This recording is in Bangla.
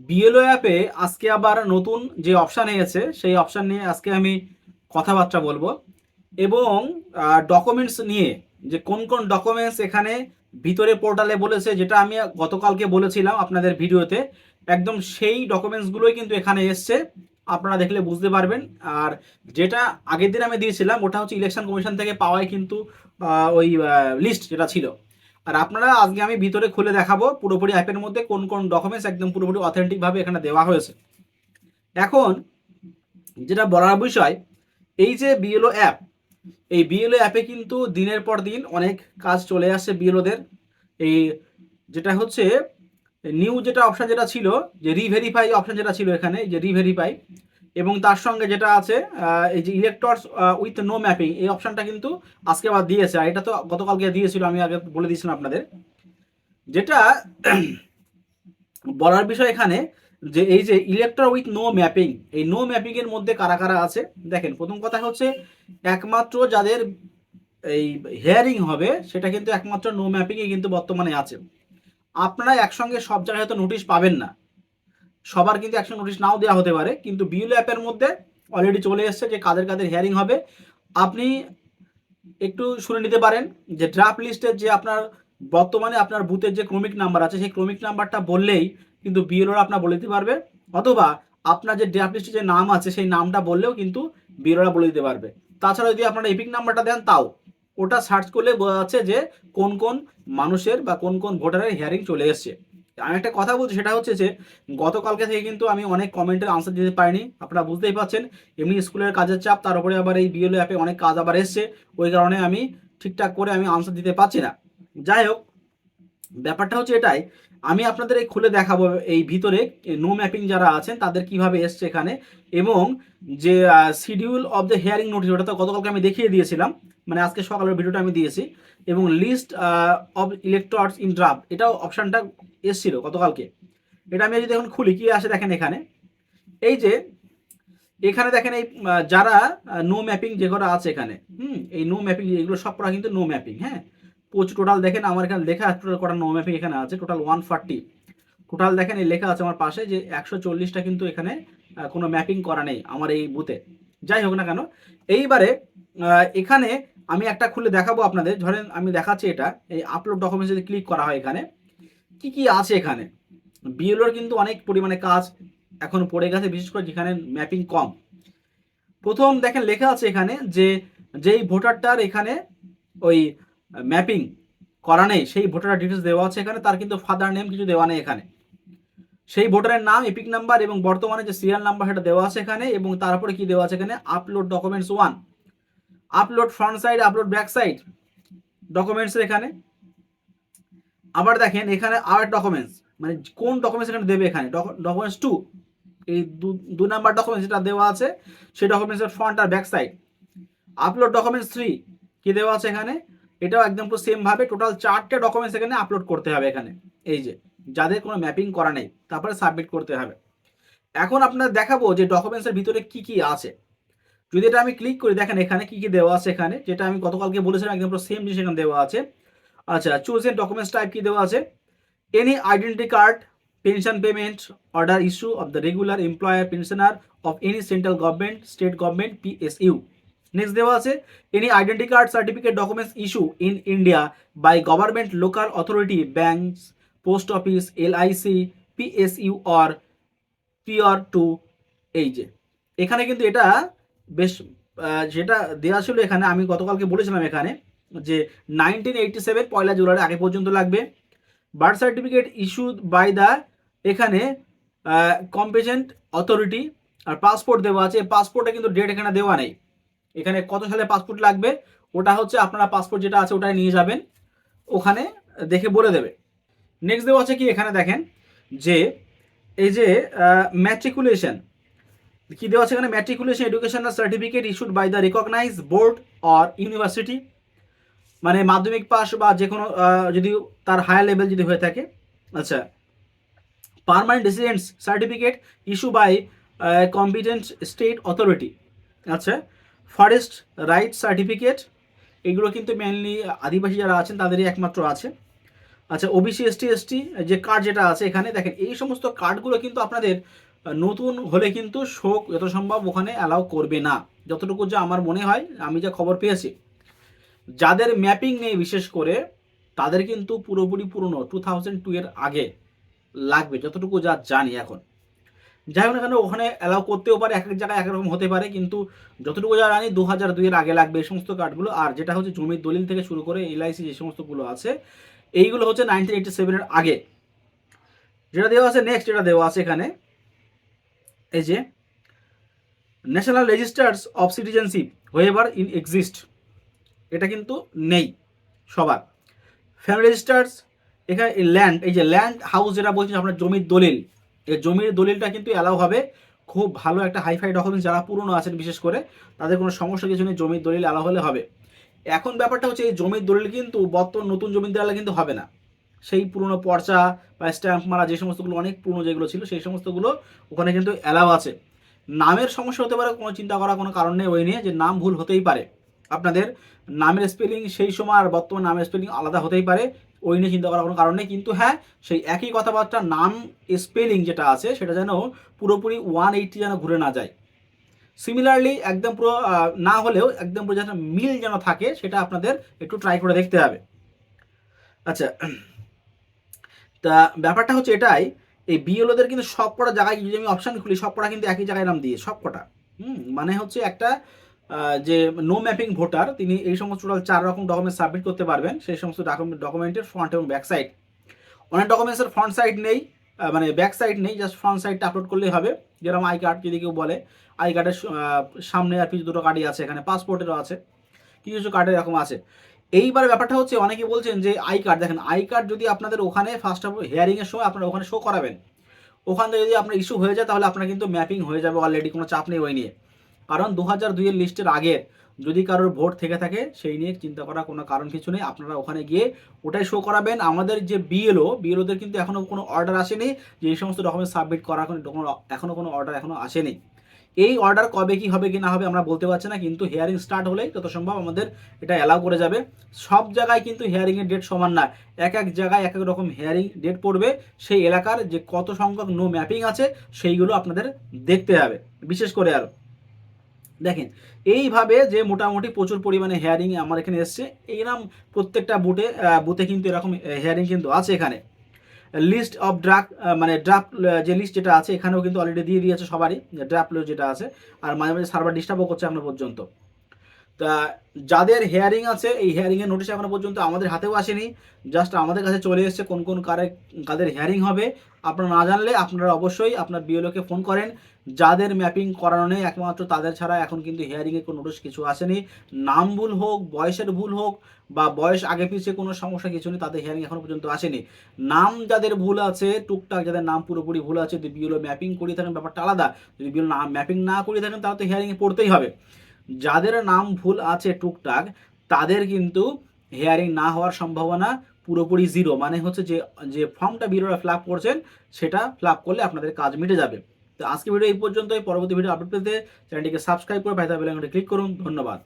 বিএলও অ্যাপে আজকে আবার নতুন যে অপশান এসেছে সেই অপশান নিয়ে আজকে আমি কথাবার্তা বলবো এবং ডকুমেন্টস নিয়ে যে কোন কোন ডকুমেন্টস এখানে ভিতরে পোর্টালে বলেছে, যেটা আমি গতকালকে বলেছিলাম আপনাদের ভিডিওতে, একদম সেই ডকুমেন্টসগুলোই কিন্তু এখানে এসছে। আপনারা দেখলে বুঝতে পারবেন। আর যেটা আগের দিন আমি দিয়েছিলাম ওটা হচ্ছে ইলেকশন কমিশন থেকে পাওয়াই কিন্তু ওই লিস্ট যেটা ছিল। আর আপনারা আজকে আমি ভিতরে খুলে দেখাবো পুরোপুরি অ্যাপের মধ্যে কোন কোন ডকুমেন্টস একদম পুরোপুরি অথেন্টিক ভাবে এখানে দেওয়া হয়েছে। এখন যেটা বলার বিষয়, এই যে বিএলও অ্যাপ, এই বিএলও অ্যাপে কিন্তু দিনের পর দিন অনেক কাজ চলে আসছে বিএলওদের। এই যেটা হচ্ছে নিউ যেটা অপশন যেটা ছিল, যে রিভেরিফাই অপশন যেটা ছিল এখানে, যে রিভেরিফাই, এবং তার সঙ্গে যেটা আছে এই যে ইলেক্টরস উইথ নো ম্যাপিং, এই অপশনটা কিন্তু আজকে আবার দিয়েছে। আর এটা তো গতকালকে দিয়েছিল, আমি আগে বলে দিয়েছিলাম আপনাদের। যেটা বলার বিষয় এখানে, যে এই যে ইলেক্টর উইথ নো ম্যাপিং, এই নো ম্যাপিং এর মধ্যে কারা কারা আছে দেখেন। প্রথম কথা হচ্ছে একমাত্র যাদের এই হেয়ারিং হবে সেটা কিন্তু একমাত্র নো ম্যাপিং এ কিন্তু বর্তমানে আছে। আপনারা একসঙ্গে সব জায়গায় হয়তো নোটিশ পাবেন না, সবার কিন্তু একসঙ্গে নোটিশ নাও দেওয়া হতে পারে, কিন্তু বিএলও অ্যাপের মধ্যে অলরেডি চলে এসছে যে কাদের কাদের হিয়ারিং হবে। আপনি একটু শুনে নিতে পারেন যে ড্রাফট লিস্টের যে আপনার বর্তমানে আপনার বুথের যে ক্রমিক নাম্বার আছে সেই ক্রমিক নাম্বারটা বললেই কিন্তু বিএলওরা আপনার বলে দিতে পারবে, অথবা আপনার যে ড্রাফট লিস্টে যে নাম আছে সেই নামটা বললেও কিন্তু বিএলওরা বলে দিতে পারবে। তাছাড়া যদি আপনারা এপিক নাম্বারটা দেন তাও ওটা সার্চ করলে বোঝা যাচ্ছে যে কোন কোন মানুষের বা কোন কোন ভোটারের হিয়ারিং চলে এসছে। আমি একটা কথা বলছি, সেটা হচ্ছে যে গতকালকে থেকে কিন্তু আমি অনেক কমেন্টের আনসার দিতে পারিনি, আপনারা বুঝতেই পারছেন। এমনি স্কুলের কাজের চাপ, তার উপরে আবার এই বিএলও অ্যাপে অনেক কাজ আবার এসছে, ওই কারণে আমি ঠিকঠাক করে আমি আনসার দিতে পারছি না। যাই হোক, ব্যাপারটা হচ্ছে এটাই, আমি আপনাদের এই খুলে দেখাবো এই ভিতরে নো ম্যাপিং যারা আছেন তাদের কিভাবে এসছে এখানে, এবং যে schedule of the hearing notice, ওটা তো গতকালকে আমি দেখিয়ে দিয়েছিলাম, মানে আজকে সকালের ভিডিওটা আমি দিয়েছি, এবং list of electors in draft, এটাও অপশানটা এসছিল গতকালকে। এটা আমি যদি এখন খুলি কি আসে দেখেন এখানে, এই যে এখানে দেখেন এই যারা নো ম্যাপিং যে করা আছে এখানে, এই নো ম্যাপিং এগুলো সব করা কিন্তু নো ম্যাপিং। হ্যাঁ, টোটাল দেখেন আমার এখানে লেখা টোটাল করা নো ম্যাপিং এখানে আছে টোটাল 140। টোটাল দেখেন এই লেখা আছে আমার পাশে যে 140টা কিন্তু এখানে কোনো ম্যাপিং করা নেই আমার এই বুথে। যাই হোক না কেন, এইবারে এখানে আমি একটা খুলে দেখাবো আপনাদের। ধরেন আমি দেখাচ্ছি এটা, এই আপলোড ডকুমেন্টস যদি ক্লিক করা হয় এখানে কি কি আছে এখানে, বিএলওর কিন্তু অনেক পরিমাণে কাজ এখন পড়ে গেছে, বিশেষ করে যেখানে ম্যাপিং কম। প্রথম দেখেন লেখা আছে এখানে যে যেই ভোটারটার এখানে ওই ম্যাপিং করা নেই সেই ভোটার ডিটেলস দেওয়া আছে এখানে, তার কিন্তু ফাদার নেম কিছু দেওয়া নেই এখানে। সেই ভোটারের নাম, এপিক নাম্বার এবং বর্তমানে যে সিরিয়াল নাম্বার সেটা দেওয়া আছে এখানে, এবং তারপরে কি দেওয়া আছে এখানে, upload documents 1, upload front side, upload back side documents এখানে। আবার দেখেন এখানে আর ডকুমেন্টস, মানে কোন ডকুমেন্টস এখানে দেবে, এখানে ডকুমেন্টস 2, এই দুই নাম্বার ডকুমেন্টস যেটা দেওয়া আছে সেই ডকুমেন্টসের ফ্রন্ট আর ব্যাক সাইড। আপলোড ডকুমেন্টস 3 কি দেওয়া আছে এখানে, এটাও একদম পুরো সেম ভাবে টোটাল 4টে ডকুমেন্টস এখানে আপলোড করতে হবে এখানে, এই যে যাদের কোনো ম্যাপিং করা নেই, তারপরে সাবমিট করতে হবে। এখন আপনার দেখাবো যে ডকুমেন্টসের ভিতরে কি কি আছে। যদি এটা আমি ক্লিক করি দেখেন এখানে কি কি দেওয়া আছে এখানে, যেটা আমি গতকালকে বলেছিলাম একদম পুরো সেম জিনিস এখানে দেওয়া আছে। আচ্ছা, চুজ এন ডকুমেন্টস টাইপ কি দেওয়া আছে, any identity card, pension payment order issue of the regular employer pensioner of any central government state government PSU. Next দেওয়া আছে any identity card certificate documents issue in India by government local authority banks post office LIC PSU or prior to. এই যে এখানে কিন্তু এটা বেশ যেটা দেওয়া ছিল এখানে, আমি গতকালকে বলেছিলাম এখানে যে 1987 পয়লা জুলাই আগে পর্যন্ত লাগবে। Birth certificate issued by the এখানে কম্পিটেন্ট অথরিটি। আর পাসপোর্ট দেওয়া আছে, পাসপোর্টে কিন্তু ডেট এখানে দেওয়া নেই, এখানে কত সালে পাসপোর্ট লাগবে ওটা হচ্ছে আপনারা পাসপোর্ট যেটা আছে ওটাই নিয়ে যাবেন, ওখানে দেখে বলে দেবে। নেক্সট দেওয়া আছে কি এখানে দেখেন যে এই যে ম্যাট্রিকুলেশন কি দেওয়া আছে এখানে, matriculation educational certificate issued by the recognize board or university, মানে মাধ্যমিক পাস বা যে কোনো যদি তার হায়ার লেভেল যদি হয়ে থাকে। আচ্ছা, permanent residence certificate issue by competent state authority. আচ্ছা, ফরেস্ট রাইট সার্টিফিকেট, এগুলো কিন্তু মেনলি আদিবাসী যারা আছেন তাদেরই একমাত্র আছে। আচ্ছা, ওবিসি এসটি এসটি যে কার্ড যেটা আছে এখানে দেখেন, এই সমস্ত কার্ডগুলো কিন্তু আপনাদের নতুন হলে কিন্তু শো যত সম্ভব ওখানে অ্যালাউ করবে না, যতটুকু যা আমার মনে হয়, আমি যা খবর পেয়েছি। যাদের ম্যাপিং নেই বিশেষ করে তাদের কিন্তু পুরোপুরি পুরনো 2002 এর আগে লাগবে, যতটুকু যা জানি এখন। যাই হোক না কেন, ওখানে অ্যালাউ করতেও পারে, এক এক জায়গায় একরকম হতে পারে, কিন্তু যতটুকু যা জানি 2002 এর আগে লাগবে এই সমস্ত কার্ডগুলো। আর যেটা হচ্ছে জমির দলিল থেকে শুরু করে এলআইসি যে সমস্তগুলো আছে, এইগুলো হচ্ছে 1987 এর আগে। যেটা দেওয়া আছে নেক্সট, যেটা দেওয়া আছে এখানে, এই যে national registers of citizenship হোয়েভার in exist, এটা কিন্তু নেই সবার। ফ্যামিলি রেজিস্টার্স, এখানে ল্যান্ড, এই যে ল্যান্ড হাউস যেটা বলছি আপনার জমির দলিল, এই জমির দলিলটা কিন্তু অ্যালাউ হবে। খুব ভালো একটা হাইফাই ডকুমেন্টস, যারা পুরনো আছেন বিশেষ করে তাদের কোনো সমস্যা কিছু নেই, জমির দলিল অ্যালাউ হলে হবে। এখন ব্যাপারটা হচ্ছে এই জমির দলিল কিন্তু বর্তমান নতুন জমির দলিল কিন্তু হবে না, সেই পুরনো পর্চা বা স্ট্যাম্প মারা যে সমস্তগুলো অনেক পুরনো যেগুলো ছিল সেই সমস্তগুলো ওখানে কিন্তু অ্যালাউ আছে। নামের সমস্যা হতে পারে, কোনো চিন্তা করার কোনো কারণ নেই ওই নিয়ে, যে নাম ভুল হতেই পারে, আপনাদের নামের স্পেলিং সেই সময় আর বর্তমান নামের স্পেলিং আলাদা হতেই পারে, ওই নিয়ে চিন্তা করার কোনো কারণ নেই। কিন্তু হ্যাঁ, সেই একই কথাবার্তা নাম স্পেলিং যেটা আছে সেটা যেন পুরোপুরি 180 যেন ঘুরে না যায়। সিমিলারলি একদম পুরো না হলেও একদম পুরো যেন মিল যেন থাকে, সেটা আপনাদের একটু ট্রাই করে দেখতে হবে। আচ্ছা, তা ব্যাপারটা হচ্ছে এটাই, এই বিএলওদের কিন্তু সব কটা জায়গায় যদি আমি অপশান খুলি, সব কটা কিন্তু একই জায়গায় নাম দিয়ে সব কটা। মানে হচ্ছে একটা যে নো ম্যাপিং ভোটার, তিনি এই সমস্ত টোটাল 4 রকম ডকুমেন্ট সাবমিট করতে পারবেন, সেই সমস্ত ডকুমেন্টের ফ্রন্ট এবং ব্যাক সাইড। অনেক ডকুমেন্টসের ফ্রন্ট সাইড নেই, মানে ব্যাক সাইড নেই, জাস্ট ফ্রন্ট সাইডটা আপলোড করলেই হবে। যেরকম আই কার্ড যদি কেউ বলে, আই কার্ডের সামনে আর পিছু দুটো কার্ডই আছে, এখানে পাসপোর্টেরও আছে, কিছু কিছু কার্ডের এরকম আছে। এইবার ব্যাপারটা হচ্ছে অনেকে বলছেন যে আই কার্ড, দেখেন আই কার্ড যদি আপনাদের ওখানে ফার্স্ট অফ হিয়ারিংয়ের সময় আপনারা ওখানে শো করাবেন, ওখান থেকে যদি আপনার ইস্যু হয়ে যায় তাহলে আপনার কিন্তু ম্যাপিং হয়ে যাবে অলরেডি, কোনো চাপ নেই ওই নিয়ে। কারণ 2002 এর লিস্টের আগের যদি কারোর ভোট থেকে থাকে সেই নিয়ে চিন্তা করার কোনো কারণ কিছু নেই, আপনারা ওখানে গিয়ে ওটাই শো করাবেন। আমাদের যে বিএলওদের কিন্তু এখনও কোনো অর্ডার আসেনি যে এই সমস্ত ডকুমেন্ট সাবমিট করার এখনও কোনো অর্ডার এখনও আসেনি। এই অর্ডার কবে কি হবে কি না হবে আমরা বলতে পারছি না, কিন্তু হিয়ারিং স্টার্ট হলেই যত সম্ভব আমাদের এটা অ্যালাউ করে যাবে। সব জায়গায় কিন্তু হিয়ারিংয়ের ডেট সমান না, এক এক জায়গায় এক এক রকম হিয়ারিং ডেট পড়বে, সেই এলাকার যে কত সংখ্যক নো ম্যাপিং আছে সেইগুলো আপনাদের দেখতে হবে বিশেষ করে। আরও দেখেন, এইভাবে যে মোটামুটি প্রচুর পরিমাণে হিয়ারিং আমার এখানে এসছে, এইরকম প্রত্যেকটা বুথে কিন্তু এরকম হিয়ারিং কিন্তু আছে। এখানে লিস্ট অফ মানে ড্রাফট যে লিস্ট যেটা আছে এখানেও কিন্তু অলরেডি দিয়ে দিয়েছে সবারই, ড্রাফট যেটা আছে। আর মাঝে মাঝে সার্ভার ডিস্টার্বও করছে এখনো পর্যন্ত। তা যাদের হেয়ারিং আছে, এই হেয়ারিংয়ের নোটিশ এখনো পর্যন্ত আমাদের হাতেও আসেনি, জাস্ট আমাদের কাছে চলে এসেছে কোন কোন কাদের হেয়ারিং হবে। আপনারা না জানলে আপনারা অবশ্যই আপনার বিএলওকে ফোন করেন। যাদের ম্যাপিং করানো নেই একমাত্র তাদের ছাড়া এখন কিন্তু হেয়ারিংয়ের কোনো নোটিশ কিছু আসেনি। নাম ভুল হোক, বয়সের ভুল হোক, বা বয়স আগে পিছিয়ে কোনো সমস্যা কিছু নেই, তাদের হেয়ারিং এখনো পর্যন্ত আসেনি। নাম যাদের ভুল আছে টুকটাক, যাদের নাম পুরোপুরি ভুল আছে, যদি বিএলও ম্যাপিং করিয়ে থাকেন ব্যাপারটা আলাদা, যদি বিএলও ম্যাপিং না করিয়ে থাকেন তাহলে তো হিয়ারিংয়ে পড়তেই হবে। যাদের নাম ভুল আছে টুকটাক তাদের কিন্তু হেয়ারিং না হওয়ার সম্ভাবনা পুরোপুরি জিরো, মানে হচ্ছে যে যে ফর্মটা বিরোরা ফিল আপ করছেন সেটা ফিল আপ করলে আপনাদের কাজ মিটে যাবে। তো আজকে ভিডিও এই পর্যন্তই, পরবর্তী ভিডিও আপডেট পেতে চ্যানেলটিকে সাবস্ক্রাইব করে বেল আইকনটি ক্লিক করুন। ধন্যবাদ।